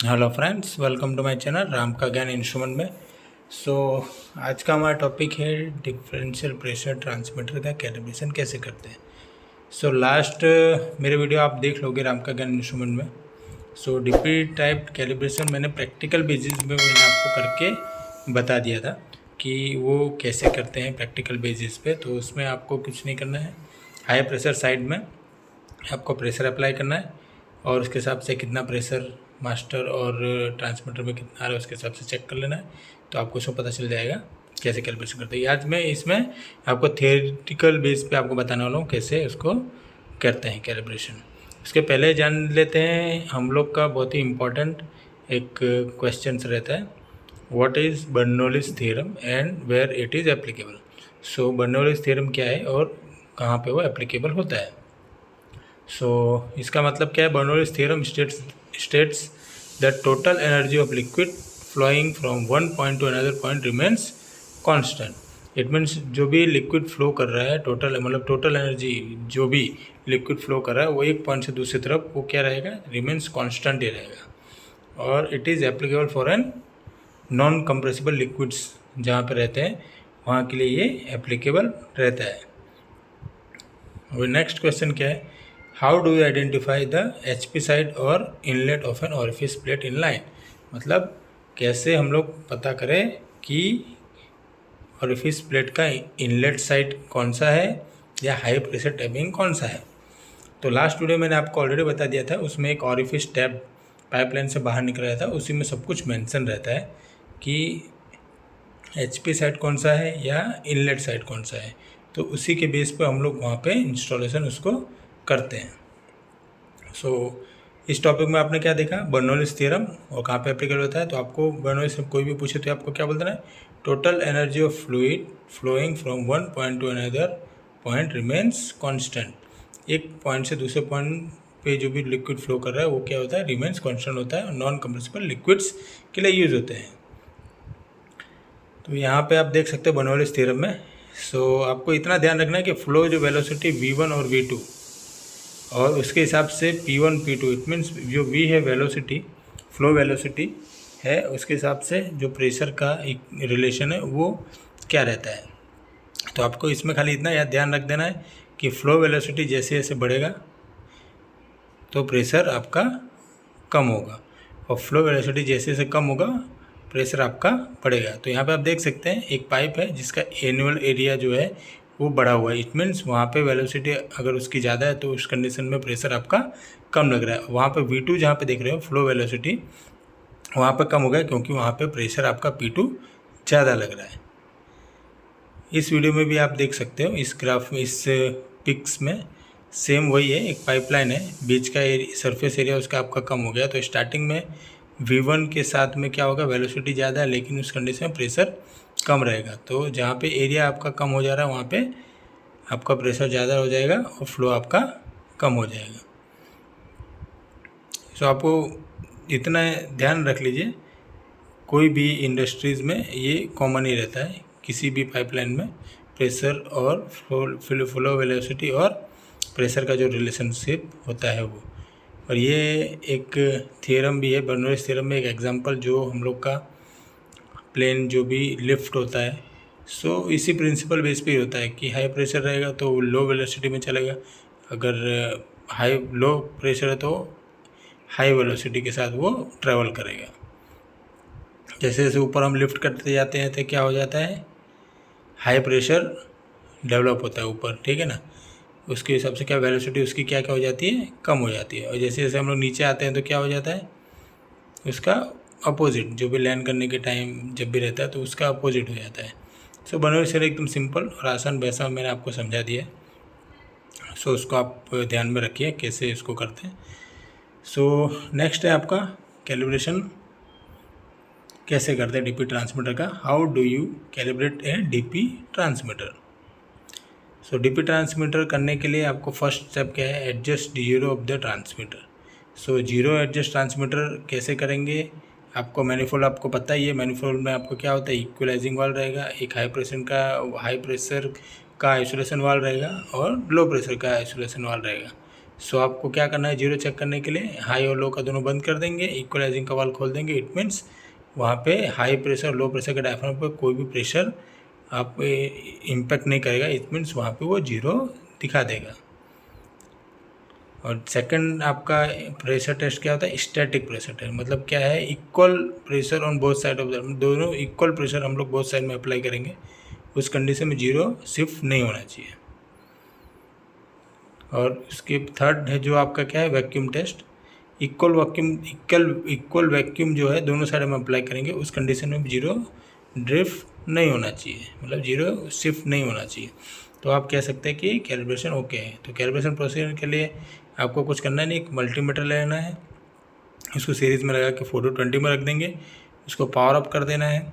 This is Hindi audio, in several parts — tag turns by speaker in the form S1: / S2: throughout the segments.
S1: Hello friends, welcome to my channel Ram का ज्ञान इंस्ट्रूमेंट में। आज का हमारा टॉपिक है डिफरेंशियल प्रेशर ट्रांसमीटर का कैलिब्रेशन कैसे करते हैं। लास्ट मेरे वीडियो आप देख लोगे राम का ज्ञान इंस्ट्रूमेंट में। डीपी टाइप कैलिब्रेशन मैंने प्रैक्टिकल बेसिस में मैंने आपको करके बता दिया था कि वो कैसे करते हैं प्रैक्टिकल बेसिस पे। तो उसमें आपको कुछ नहीं करना है, हाई प्रेशर साइड में आपको प्रेशर अप्लाई करना है और उसके हिसाब से कितना प्रेशर मास्टर और ट्रांसमीटर में कितना आ रहा है उसके हिसाब से चेक कर लेना है। तो आपको उसमें पता चल जाएगा कैसे कैलिब्रेशन करते हैं। आज मैं इसमें आपको थियोरेटिकल बेस पे आपको बताने वाला हूँ कैसे उसको करते हैं कैलिब्रेशन। उसके पहले जान लेते हैं हम लोग का बहुत ही इम्पोर्टेंट एक क्वेश्चन रहता है, what is Bernoulli's theorem and where it is applicable. Bernoulli's theorem क्या है और कहाँ पे वो एप्लीकेबल होता है। इसका मतलब क्या है, Bernoulli's theorem states that total energy of liquid flowing from one point to another point remains constant. It means जो भी लिक्विड फ्लो कर रहा है टोटल एनर्जी जो भी लिक्विड फ्लो कर रहा है वो एक पॉइंट से दूसरी तरफ वो क्या रहेगा, रिमेन्स कांस्टेंट ही रहेगा। और it is applicable for an non compressible liquids, जहाँ पे रहते हैं वहाँ के लिए ये एप्लीकेबल रहता है। और नेक्स्ट क्वेश्चन क्या है, how do you identify the HP side और inlet of an orifice plate in line. मतलब कैसे हम लोग पता करें कि ऑरिफिस प्लेट का इनलेट साइड कौन सा है या हाई प्रेशर टैपिंग कौन सा है। तो लास्ट वीडियो मैंने आपको ऑलरेडी बता दिया था, उसमें एक ऑरिफिस टैप पाइपलाइन से बाहर निकल रहा था, उसी में सब कुछ मेंशन रहता है कि HP साइड कौन सा है या इनलेट साइड कौन सा है। तो उसी के बेस पे हम लोग वहाँ पे इंस्टॉलेशन उसको करते हैं। इस टॉपिक में आपने क्या देखा, बर्नौलीज थ्योरम और कहाँ पे एप्लीकेबल होता है। तो आपको बर्नौलीज से कोई भी पूछे तो आपको क्या बोलना है, total energy of fluid flowing from one point to another point remains constant. एक पॉइंट से दूसरे पॉइंट पे जो भी लिक्विड फ्लो कर रहा है वो क्या होता है, रिमेन्स कांस्टेंट होता है, नॉन कंप्रेसिबल लिक्विड्स के लिए यूज होते हैं। तो यहाँ पे आप देख सकते हैं बर्नौलीज थ्योरम में। आपको इतना ध्यान रखना है कि फ्लो जो वेलोसिटी V1 और V2 और उसके हिसाब से P1 P2, इट मीन्स जो V है वेलोसिटी, फ्लो वेलोसिटी है, उसके हिसाब से जो प्रेशर का एक रिलेशन है वो क्या रहता है। तो आपको इसमें खाली इतना याद ध्यान रख देना है कि फ्लो वेलोसिटी जैसे जैसे बढ़ेगा तो प्रेशर आपका कम होगा और फ्लो वेलोसिटी जैसे जैसे कम होगा प्रेशर आपका बढ़ेगा। तो यहाँ पे आप देख सकते हैं एक पाइप है जिसका एनुअल एरिया जो है वो बढ़ा हुआ है, इट मीन्स वहाँ पे वेलोसिटी अगर उसकी ज़्यादा है तो उस कंडीशन में प्रेशर आपका कम लग रहा है। वहाँ पे V2 जहाँ पे देख रहे हो फ्लो वेलोसिटी वहाँ पे कम हो गया क्योंकि वहाँ पे प्रेशर आपका P2 ज़्यादा लग रहा है। इस वीडियो में भी आप देख सकते हो, इस ग्राफ में, इस पिक्स में सेम वही है, एक पाइपलाइन है, बीच का सरफेस एरिया उसका आपका कम हो गया। तो स्टार्टिंग में V1 के साथ में क्या होगा, वेलोसिटी ज़्यादा है लेकिन उस कंडीशन में प्रेशर कम रहेगा। तो जहाँ पे एरिया आपका कम हो जा रहा है वहाँ पे आपका प्रेशर ज़्यादा हो जाएगा और फ्लो आपका कम हो जाएगा। आपको इतना ध्यान रख लीजिए, कोई भी इंडस्ट्रीज़ में ये कॉमन ही रहता है, किसी भी पाइपलाइन में प्रेशर और फ्लो वेलोसिटी और प्रेशर का जो रिलेशनशिप होता है वो। और ये एक थ्योरम भी है, बर्नौलीज थ्योरम में एक एग्जांपल जो हम लोग का प्लेन जो भी लिफ्ट होता है, इसी प्रिंसिपल बेस पे ही होता है कि हाई प्रेशर रहेगा तो लो वेलोसिटी में चलेगा, अगर लो प्रेशर है तो हाई वेलोसिटी के साथ वो ट्रैवल करेगा। जैसे जैसे ऊपर हम लिफ्ट करते जाते हैं तो क्या हो जाता है, हाई प्रेशर डेवलप होता है ऊपर, ठीक है ना, उसके हिसाब से क्या वेलोसिटी उसकी क्या क्या हो जाती है, कम हो जाती है। और जैसे जैसे हम लोग नीचे आते हैं तो क्या हो जाता है, उसका अपोजिट, जो भी लैंड करने के टाइम जब भी रहता है तो उसका अपोजिट हो जाता है। बर्नौलीज थ्योरम एकदम सिंपल और आसान वैसा मैंने आपको समझा दिया है। उसको आप ध्यान में रखिए कैसे इसको करते हैं। नेक्स्ट है आपका कैलिब्रेशन कैसे करते हैं डीपी ट्रांसमीटर का। How do you calibrate A DP transmitter. DP transmitter करने के लिए आपको फर्स्ट स्टेप क्या है, adjust zero of the transmitter. Zero adjust transmitter कैसे करेंगे, आपको मैनिफोल्ड आपको पता ही है, मैनिफोल्ड में आपको क्या होता है, इक्वलाइजिंग वाल रहेगा, एक हाई प्रेशर का आइसोलेशन वाल रहेगा और लो प्रेशर का आइसोलेशन वाल रहेगा। सो आपको क्या करना है, जीरो चेक करने के लिए हाई और लो का दोनों बंद कर देंगे, इक्वलाइजिंग का वाल्व खोल देंगे। इट मीन्स वहाँ पे हाई प्रेशर लो प्रेशर के डायफ्राम पर कोई भी प्रेशर आप इम्पैक्ट नहीं करेगा। इट मीन्स वहाँ पे वो जीरो दिखा देगा। और सेकंड आपका प्रेशर टेस्ट क्या होता है, स्टैटिक प्रेशर टेस्ट। मतलब क्या है, equal pressure on both side of the, दोनों इक्वल प्रेशर हम लोग बोथ साइड में अप्लाई करेंगे। उस कंडीशन में जीरो शिफ्ट नहीं होना चाहिए। और उसके थर्ड है जो आपका क्या है, वैक्यूम टेस्ट। इक्वल वैक्यूम जो है दोनों साइड में अप्लाई करेंगे, उस कंडीशन में जीरो ड्रिफ्ट नहीं होना चाहिए, मतलब जीरो शिफ्ट नहीं होना चाहिए। तो आप कह सकते हैं कि कैलिब्रेशन ओके है। तो कैलिब्रेशन प्रोसीजर के लिए आपको कुछ करना नहीं, एक मल्टीमीटर लेना है, उसको सीरीज़ में लगा के 420 में रख देंगे, उसको पावर अप कर देना है।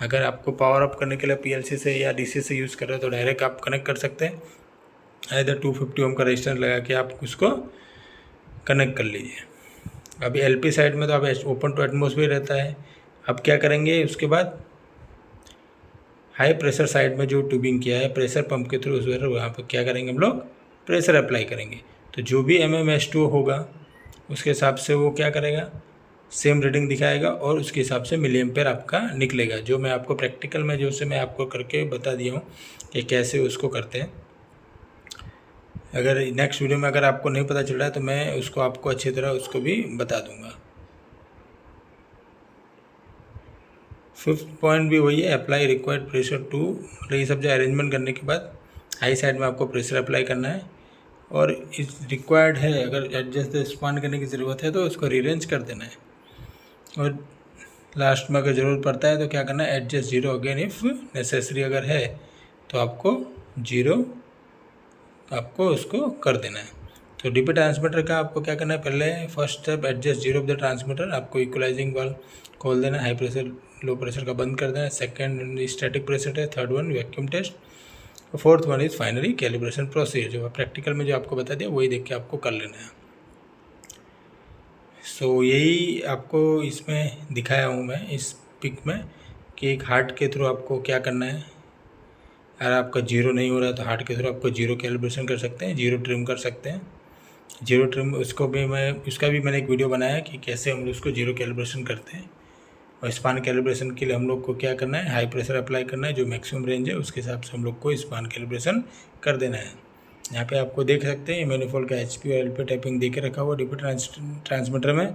S1: अगर आपको पावर अप करने के लिए पीएलसी से या डीसी से यूज़ कर रहे हो तो डायरेक्ट आप कनेक्ट कर सकते हैं। इधर 250 ओम का रेजिस्टेंस लगा के आप उसको कनेक्ट कर लीजिए। अभी एलपी साइड में तो आप ओपन टू एटमॉस्फेयर रहता है। अब क्या करेंगे, उसके बाद हाई प्रेशर साइड में जो ट्यूबिंग किया है प्रेशर पंप के थ्रू, उस वहाँ पर क्या करेंगे हम लोग, प्रेशर अप्लाई करेंगे। तो जो भी MMS2 होगा उसके हिसाब से वो क्या करेगा, सेम रीडिंग दिखाएगा और उसके हिसाब से मिली एम्पेयर आपका निकलेगा। जो मैं आपको प्रैक्टिकल में जो से मैं आपको करके बता दिया हूँ कि कैसे उसको करते हैं। अगर नेक्स्ट वीडियो में अगर आपको नहीं पता चल रहा है तो मैं उसको आपको अच्छी तरह उसको भी बता दूंगा। फिफ्थ पॉइंट भी वही है, अप्लाई रिक्वायर्ड प्रेशर टू। मतलब ये सब जो अरेंजमेंट करने के बाद हाई साइड में आपको प्रेशर अप्लाई करना है। और इस रिक्वायर्ड है, अगर एडजस्ट एक्सपांड करने की ज़रूरत है तो उसको रीअरेंज कर देना है। और लास्ट में अगर ज़रूरत पड़ता है तो क्या करना है, adjust zero again if necessary. अगर है तो आपको जीरो आपको उसको कर देना है। तो डीपी ट्रांसमीटर का आपको क्या करना है, पहले first step adjust zero of the transmitter, आपको इक्वलाइजिंग वाल्व खोल देना, हाई प्रेशर लो प्रेशर का बंद कर देना। सेकंड स्टैटिक प्रेशर है, third one vacuum test, fourth one is finally calibration procedure. जो प्रैक्टिकल में जो आपको बता दिया वही देख के आपको कर लेना है। सो यही आपको इसमें दिखाया हूँ मैं इस पिक में कि एक हार्ट के थ्रू आपको क्या करना है। अगर आपका जीरो नहीं हो रहा है तो हार्ट के थ्रू आपको जीरो कैलिब्रेशन कर सकते हैं, जीरो ट्रिम कर सकते हैं। जीरो ट्रिम उसका भी मैंने एक वीडियो बनाया कि कैसे हम लोग उसको जीरो कैलिब्रेशन करते हैं। और स्पान कैलिब्रेशन के लिए हम लोग को क्या करना है, हाई प्रेशर अप्लाई करना है, जो मैक्सिमम रेंज है उसके हिसाब से हम लोग को स्पान कैलिब्रेशन कर देना है। यहाँ पे आपको देख सकते हैं मैनिफोल्ड का HP और LP टाइपिंग दे के रखा हुआ डीपी ट्रांसमीटर में,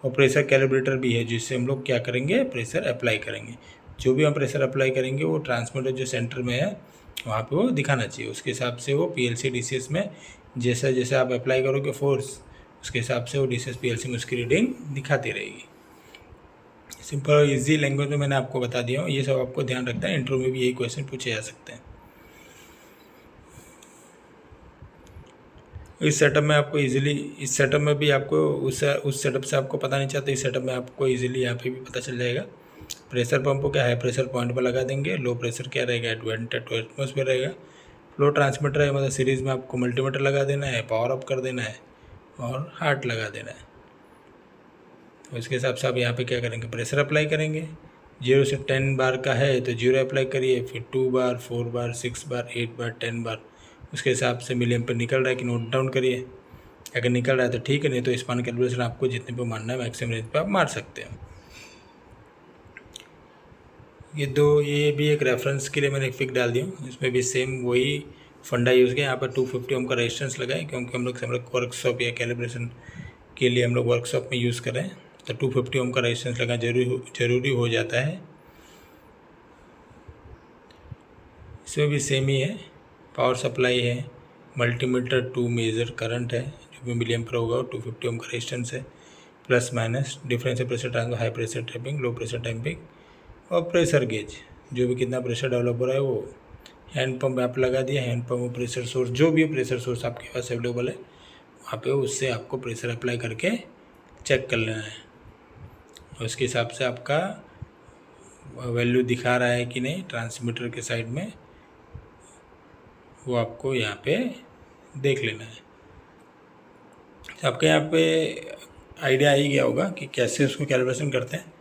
S1: और प्रेशर कैलिब्रेटर भी है जिससे हम लोग क्या करेंगे, प्रेशर अप्लाई करेंगे। जो भी हम प्रेशर अप्लाई करेंगे वो ट्रांसमीटर जो सेंटर में है वहाँ पे वो दिखाना चाहिए। उसके हिसाब से वो PLC DCS में जैसा जैसा आप अप्लाई करोगे फोर्स, उसके हिसाब से वो DCS PLC में उसकी रीडिंग दिखाती रहेगी। सिंपल और ईजी लैंग्वेज में मैंने आपको बता दिया हूँ। ये सब आपको ध्यान रखना है, इंटरव्यू में भी यही क्वेश्चन पूछे जा सकते हैं। इस सेटअप में आपको इजीली, इस सेटअप में भी आपको उस सेटअप से आपको पता नहीं चलता, इस सेटअप में आपको इजीली यहाँ पे भी पता चल जाएगा। प्रेशर पंप को क्या हाई प्रेशर पॉइंट पर लगा देंगे, लो प्रेशर क्या रहेगा, एटमॉस्फेयर रहेगा। फ्लो ट्रांसमीटर है, मतलब सीरीज़ में आपको मल्टीमीटर लगा देना है, पावर अप कर देना है और हार्ट लगा देना है। उसके हिसाब से आप यहाँ पे क्या करेंगे, प्रेशर अप्लाई करेंगे। 0 से 10 बार का है तो 0 अप्लाई करिए, फिर 2 बार, 4 बार, 6 बार, 8 बार, 10 बार। उसके हिसाब से मिली एम्पेयर निकल रहा है कि नोट डाउन करिए। अगर निकल रहा है तो ठीक है, नहीं तो स्पान कैलिब्रेशन आपको जितने पे मारना है मैक्सिमम रेंज पे आप मार सकते हैं। ये भी एक रेफरेंस के लिए मैंने एक पिक डाल दी हूँ। इसमें भी सेम वही फंडा यूज़ किया। यहाँ पर 250 ओम का रेजिस्टेंस लगाए क्योंकि हम लोग वर्कशॉप या कैलिब्रेशन के लिए हम लोग वर्कशॉप में यूज़ करें तो 250 ओम का रेजिस्टेंस लगा जरूरी हो जाता है। इसमें भी सेम ही है, पावर सप्लाई है, मल्टीमीटर टू मेजर करंट है, जो भी मिली एम्पीयर होगा 250 ओम का रेजिस्टेंस है, plus minus difference pressure transfer, high pressure tapping, low pressure tapping और प्रेशर गेज, जो भी कितना प्रेशर डेवलप हो रहा है वो। हैंड पंप आप लगा दिया, हैंड पंप प्रेशर सोर्स, जो भी प्रेशर सोर्स आपके पास अवेलेबल है वहाँ पे उससे आपको प्रेशर अप्लाई करके चेक कर लेना है। उसके हिसाब से आपका वैल्यू दिखा रहा है कि नहीं ट्रांसमीटर के साइड में, वो आपको यहाँ पे देख लेना है। आपके यहाँ पे आइडिया आ ही गया होगा कि कैसे उसको कैलिब्रेशन करते हैं।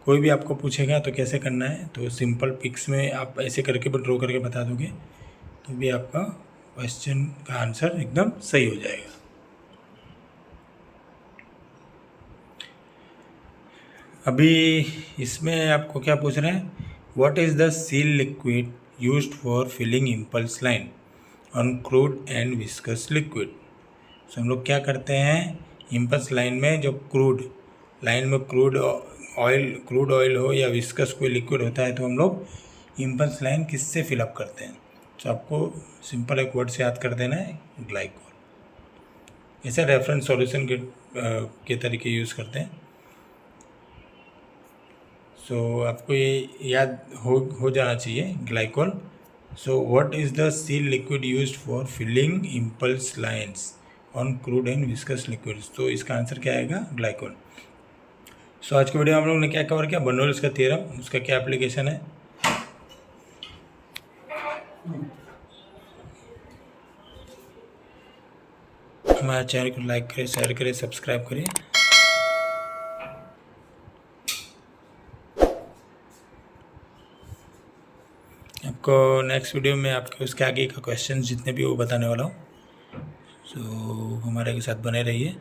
S1: कोई भी आपको पूछेगा तो कैसे करना है, तो सिंपल पिक्स में आप ऐसे करके ड्रॉ करके बता दोगे तो भी आपका क्वेश्चन का आंसर एकदम सही हो जाएगा। अभी इसमें आपको क्या पूछ रहे हैं, what is the seal liquid used for filling impulse line on crude and viscous liquid. So हम लोग क्या करते हैं, इम्पल्स लाइन में जो लाइन में क्रूड ऑयल हो या विस्कस कोई लिक्विड होता है तो हम लोग इम्पल्स लाइन किससे फिलअप करते हैं। तो आपको सिंपल एक वर्ड से याद कर देना है, ग्लाइकोल। ऐसे रेफरेंस सॉल्यूशन के तरीके यूज़ करते हैं। सो आपको ये याद हो जाना चाहिए, glycol. So what is the seal liquid used for filling impulse lines on crude and viscous liquids. तो इसका आंसर क्या आएगा, ग्लाइकोल। सो आज के वीडियो में हम लोगों ने क्या कवर किया, बर्नौलीज का थ्योरम, उसका क्या एप्लीकेशन है। हमारे चैनल को लाइक करें, शेयर करें, सब्सक्राइब करें। आपको नेक्स्ट वीडियो में आपके उसके आगे का क्वेश्चन जितने भी वो बताने वाला हूँ। सो हमारे के साथ बने रहिए।